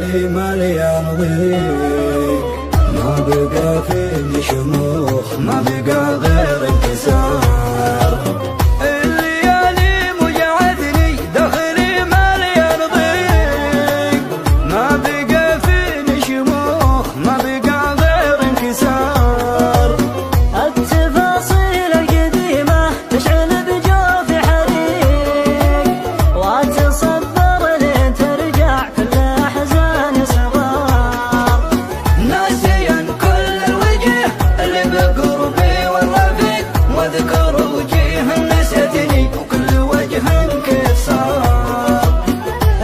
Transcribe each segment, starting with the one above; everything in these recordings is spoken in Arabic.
الليالي مليان ضيق، ما بقى فيني شموخ، ما بقى غير انكسار. الليالي مجعدني دخلي مليان ضيق، ما بقى فيني شموخ، ما بقى غير انكسار. التفاصيل القديمة تشعل بجوفي حريق، واتصبر لين ترجع كل أحزاني صغار. ناسيا كل الوجه اللي بقربي والرفيق، واذكر وجيه نسيتني وكل وجه انكسار.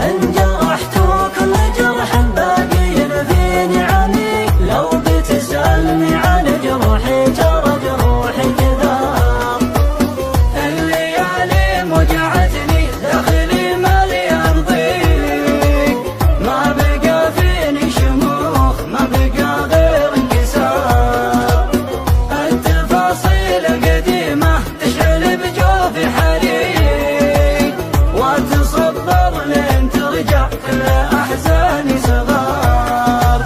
انجرحت وكل جرح باقي فيني عميق، لو بتسألني عن جروحي ترى جروحي كثار. الليالي مجعتني دخلي مليان ضيق، ما بقى فيني شموخ، ما بقى غير انكسار. التفاصيل القديمة تشعل بجوفي حريق، واتصبر لين ترجع كل أحزاني صغار.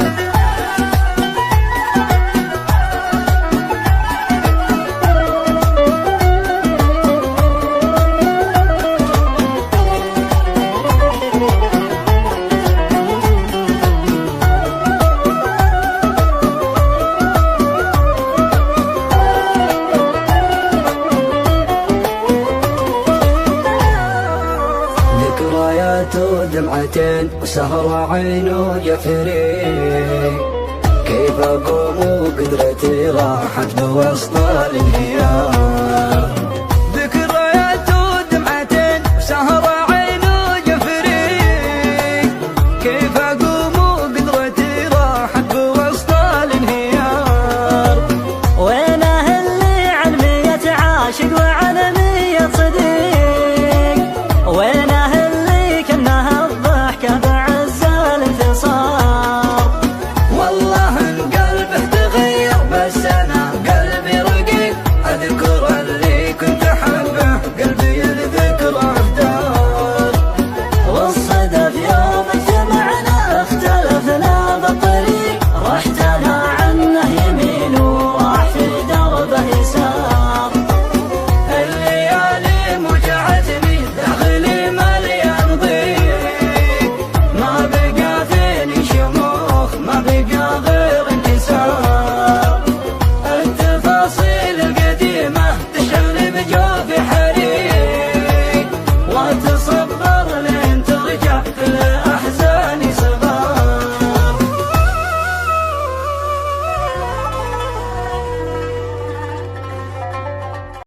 ذكريات ودمعتين وسهر عين وجفري، كيف أقوم وقدرتي راحت بوسط الانهيار.